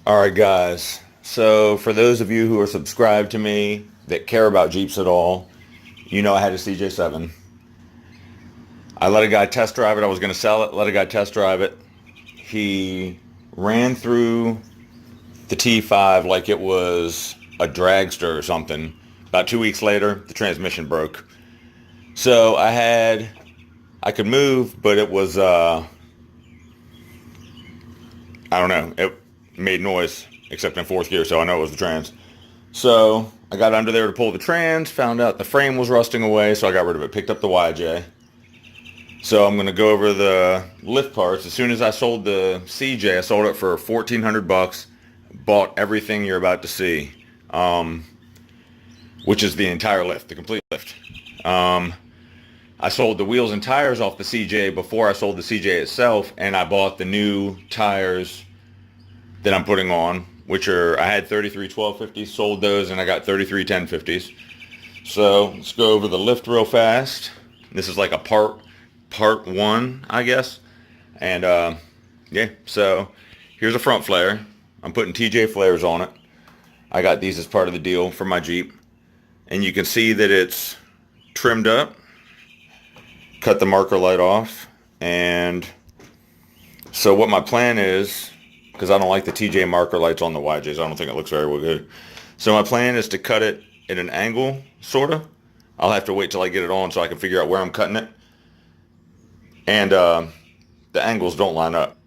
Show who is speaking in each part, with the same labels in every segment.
Speaker 1: All right, guys. So for those of you who are subscribed to me that care about Jeeps at all, you know I had a CJ7. I let a guy test drive it. I was going to sell it. Let a guy test drive it. He ran through the T5 like it was a dragster or something. About 2 weeks later, the transmission broke. So I could move, but it was, I don't know, it made noise, except in fourth gear, so I know it was the trans. So I got under there to pull the trans, found out the frame was rusting away, so I got rid of it, picked up the YJ. So I'm going to go over the lift parts. As soon as I sold the CJ, I sold it for $1,400, bought everything you're about to see, which is the entire lift, the complete lift. I sold the wheels and tires off the CJ before I sold the CJ itself, and I bought the new tires that I'm putting on, which I had 33 1250s, sold those, and I got 33 1050s. So let's go over the lift real fast. This is like a part one, I guess. And yeah, so here's a front flare. I'm putting TJ flares on it. I got these as part of the deal for my Jeep. And you can see that it's trimmed up. Cut the marker light off. And so what my plan is, because I don't like the TJ marker lights on the YJs, I don't think it looks very good. So my plan is to cut it at an angle, sort of. I'll have to wait till I get it on so I can figure out where I'm cutting it. And the angles don't line up,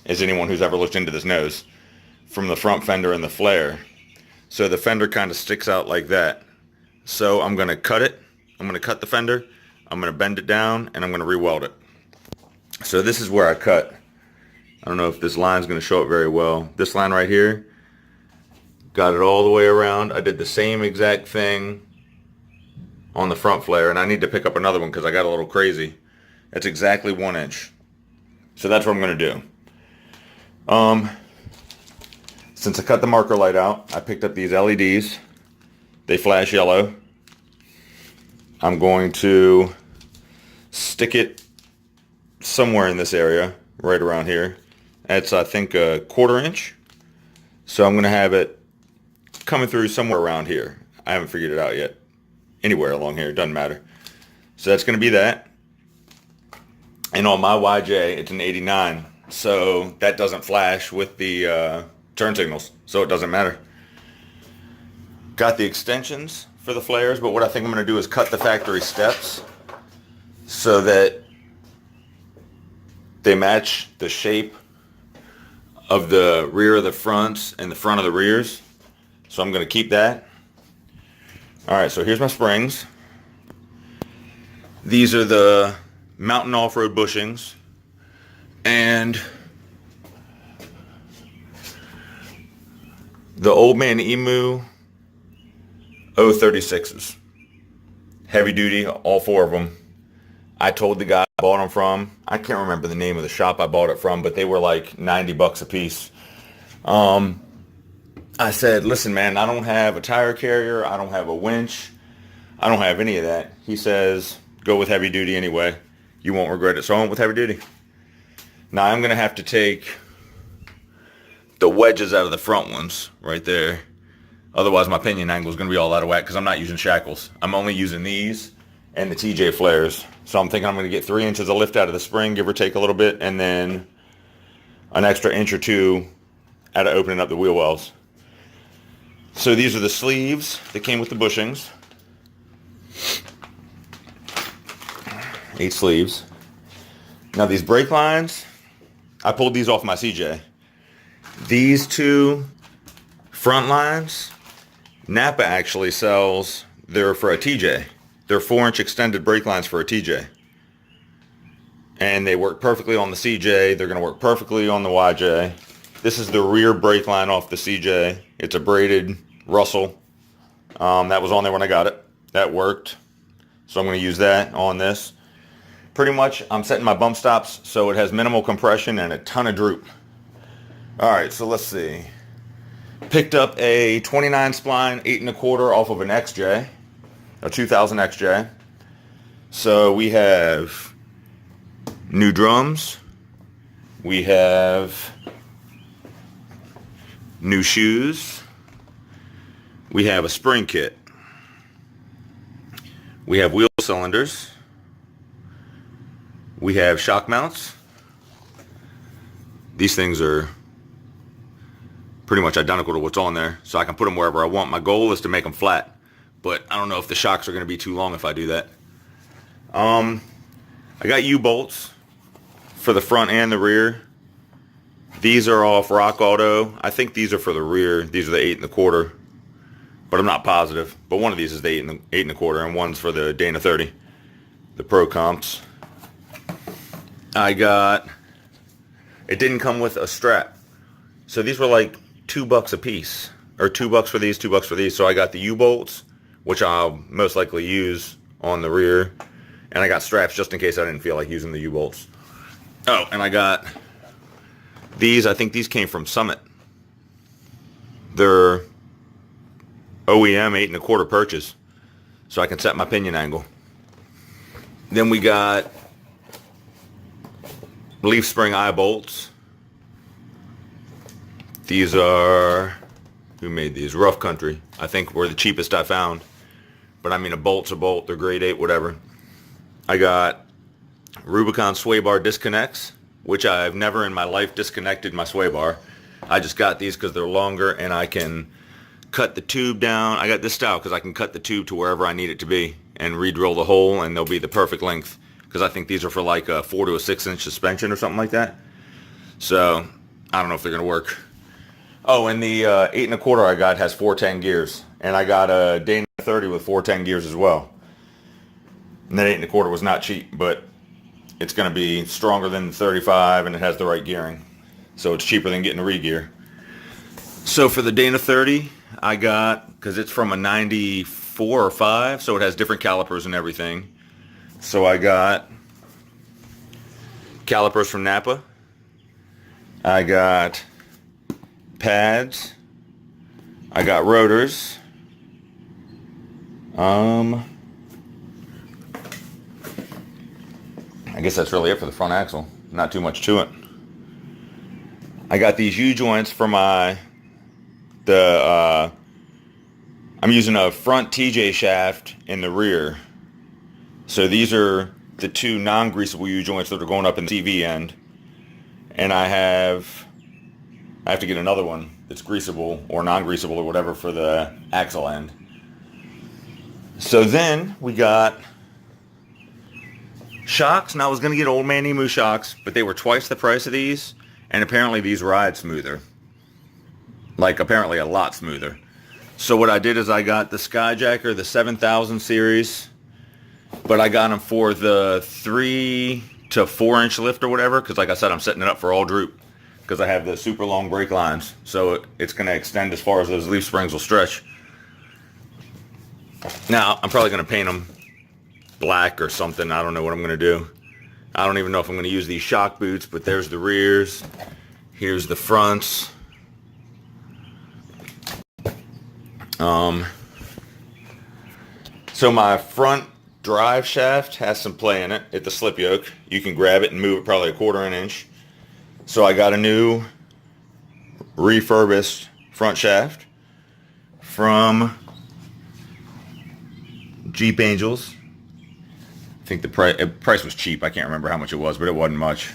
Speaker 1: as anyone who's ever looked into this knows, from the front fender and the flare. So the fender kind of sticks out like that. So I'm going to cut it. I'm going to cut the fender. I'm going to bend it down, and I'm going to re-weld it. So this is where I cut. I don't know if this line's going to show up very well. This line right here, got it all the way around. I did the same exact thing on the front flare, and I need to pick up another one because I got a little crazy. That's exactly 1 inch. So that's what I'm going to do. Since I cut the marker light out, I picked up these LEDs. They flash yellow. I'm going to stick it somewhere in this area, right around here. That's, I think, a 1/4 inch. So I'm going to have it coming through somewhere around here. I haven't figured it out yet. Anywhere along here, it doesn't matter. So that's going to be that. And on my YJ, it's an 89. So that doesn't flash with the turn signals. So it doesn't matter. Got the extensions for the flares, but what I think I'm going to do is cut the factory steps so that they match the shape of the rear of the fronts and the front of the rears. So I'm going to keep that. Alright, so here's my springs. These are the Mountain Off-Road bushings. And the Old Man Emu 036s. Heavy duty, all 4 of them. I told the guy I bought them from, I can't remember the name of the shop I bought it from, but they were like $90 a piece. I said, listen, man, I don't have a tire carrier. I don't have a winch. I don't have any of that. He says, go with heavy duty anyway. You won't regret it. So I went with heavy duty. Now I'm going to have to take the wedges out of the front ones right there. Otherwise, my pinion angle is going to be all out of whack because I'm not using shackles. I'm only using these and the TJ flares. So I'm thinking I'm going to get 3 inches of lift out of the spring, give or take a little bit, and then an extra inch or 2 out of opening up the wheel wells. So these are the sleeves that came with the bushings. 8 sleeves. Now these brake lines, I pulled these off my CJ. These 2 front lines, Napa actually sells, they're for a TJ. They're 4-inch extended brake lines for a TJ. And they work perfectly on the CJ. They're going to work perfectly on the YJ. This is the rear brake line off the CJ. It's a braided Russell. That was on there when I got it. That worked. So I'm going to use that on this. Pretty much, I'm setting my bump stops so it has minimal compression and a ton of droop. Alright, so let's see. Picked up a 29 spline 8 1/4 off of an XJ. A 2000 XJ. So we have new drums. We have new shoes. We have a spring kit. We have wheel cylinders. We have shock mounts. These things are pretty much identical to what's on there, so I can put them wherever I want. My goal is to make them flat, but I don't know if the shocks are going to be too long if I do that. I got U-bolts for the front and the rear. These are off Rock Auto. I think these are for the rear. These are the 8 1/4, but I'm not positive. But one of these is the 8 1/4, and one's for the Dana 30, the Pro Comps. I got, it didn't come with a strap, so these were like $2 a piece, or $2 for these, $2 for these. So I got the U-bolts, which I'll most likely use on the rear, and I got straps just in case I didn't feel like using the U-bolts. Oh, and I got these. I think these came from Summit. They're OEM 8 1/4 purchase, so I can set my pinion angle. Then we got leaf spring eye bolts. These are, who made these? Rough Country. I think were the cheapest I found. But I mean, a bolt's a bolt. They're grade 8, whatever. I got Rubicon sway bar disconnects, which I've never in my life disconnected my sway bar. I just got these because they're longer and I can cut the tube down. I got this style because I can cut the tube to wherever I need it to be and re-drill the hole, and they'll be the perfect length. Because I think these are for like a 4 to a 6 inch suspension or something like that. So I don't know if they're going to work. Oh, and the 8 1/4 I got has 410 gears. And I got a Dana 30 with 410 gears as well. And that 8 1/4 was not cheap, but it's going to be stronger than the 35 and it has the right gearing. So it's cheaper than getting a re-gear. So for the Dana 30, I got, because it's from a 94 or 5, so it has different calipers and everything. So I got calipers from Napa. I got pads. I got rotors. I guess that's really it for the front axle. Not too much to it. I got these U-joints for I'm using a front TJ shaft in the rear. So these are the two non-greasable U-joints that are going up in the CV end. And I have to get another one that's greasable or non-greasable or whatever for the axle end. So then we got shocks. Now I was going to get Old Man Emu shocks, but they were twice the price of these. And apparently these ride smoother. Like apparently a lot smoother. So what I did is I got the Skyjacker, the 7000 series. But I got them for the 3 to 4 inch lift or whatever. Because like I said, I'm setting it up for all droop. Because I have the super long brake lines. So it's going to extend as far as those leaf springs will stretch. Now, I'm probably going to paint them black or something. I don't know what I'm going to do. I don't even know if I'm going to use these shock boots. But there's the rears. Here's the fronts. So my front drive shaft has some play in it at the slip yoke. You can grab it and move it probably 1/4 inch. So I got a new refurbished front shaft from Jeep Angels. I think the price was cheap. I can't remember how much it was, but it wasn't much.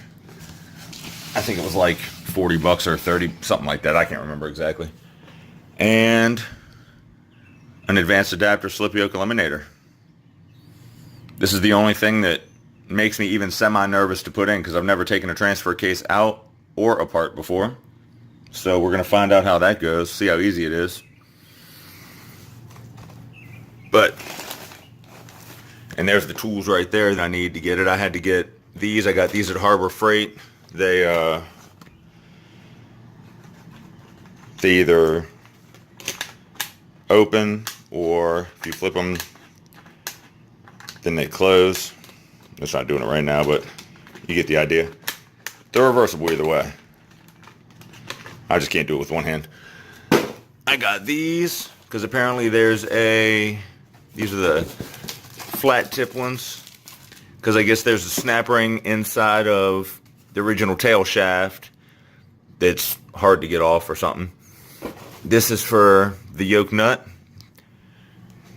Speaker 1: I think it was like $40 or 30, something like that. I can't remember exactly. And an advanced adapter slip yoke eliminator. This is the only thing that makes me even semi-nervous to put in because I've never taken a transfer case out or apart before. So we're going to find out how that goes, see how easy it is. But, and there's the tools right there that I need to get it. I had to get these. I got these at Harbor Freight. They either open or if you flip them, then they close. It's not doing it right now, but you get the idea. They're reversible either way. I just can't do it with one hand. I got these because apparently these are the flat tip ones because I guess there's a snap ring inside of the original tail shaft that's hard to get off or something. This is for the yoke nut.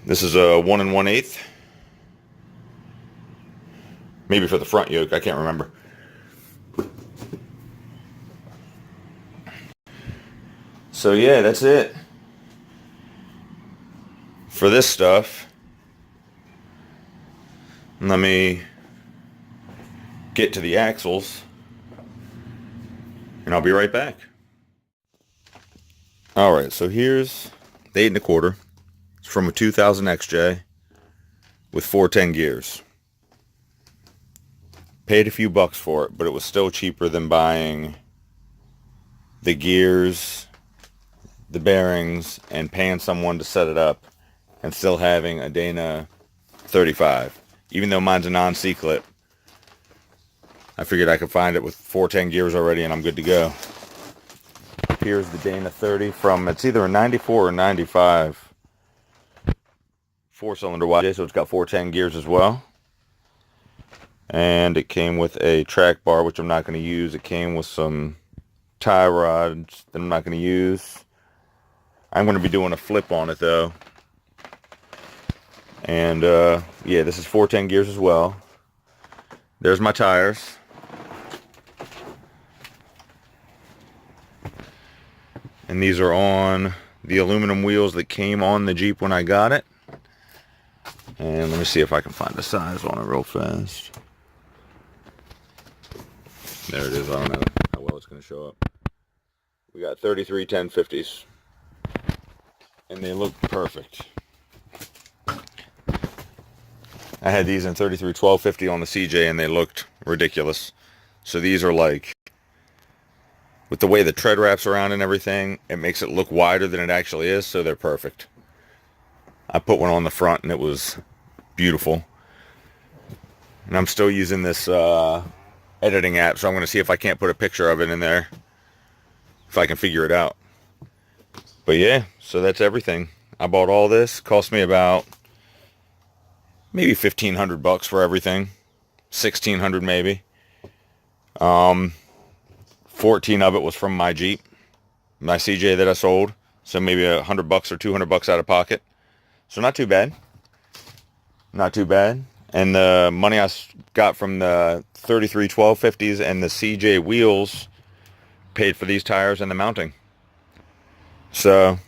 Speaker 1: This is a 1 1/8. Maybe for the front yoke, I can't remember. So yeah, that's it for this stuff. Let me get to the axles and I'll be right back. Alright, so here's the 8 1/4. It's from a 2000 XJ with 410 gears. Paid a few bucks for it, but it was still cheaper than buying the gears, the bearings, and paying someone to set it up and still having a Dana 35. Even though mine's a non-C-clip, I figured I could find it with 410 gears already and I'm good to go. Here's the Dana 30 from, it's either a 94 or 95 4-cylinder YJ, so it's got 410 gears as well. And it came with a track bar, which I'm not going to use. It came with some tie rods that I'm not going to use. I'm going to be doing a flip on it though. And yeah, this is 410 gears as well. There's my tires. And these are on the aluminum wheels that came on the Jeep when I got it. And let me see if I can find the size on it real fast. There it is. I don't know how well it's going to show up. We got 33 1050s. And they look perfect. I had these in 33 1250 on the CJ and they looked ridiculous. So these are like, with the way the tread wraps around and everything, it makes it look wider than it actually is, so they're perfect. I put one on the front and it was beautiful. And I'm still using this editing app, so I'm going to see if I can't put a picture of it in there, if I can figure it out. But yeah, so that's everything. I bought all this. Cost me about maybe 1,500 bucks for everything. 1,600 maybe. 14 of it was from my Jeep, my CJ that I sold. So maybe 100 bucks or 200 bucks out of pocket. So not too bad. Not too bad. And the money I got from the 33 1250s and the CJ wheels paid for these tires and the mounting. So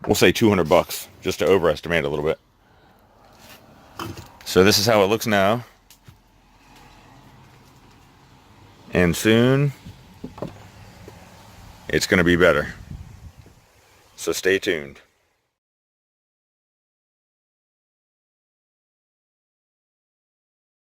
Speaker 1: we'll say 200 bucks just to overestimate a little bit. So this is how it looks now. And soon it's going to be better. So stay tuned.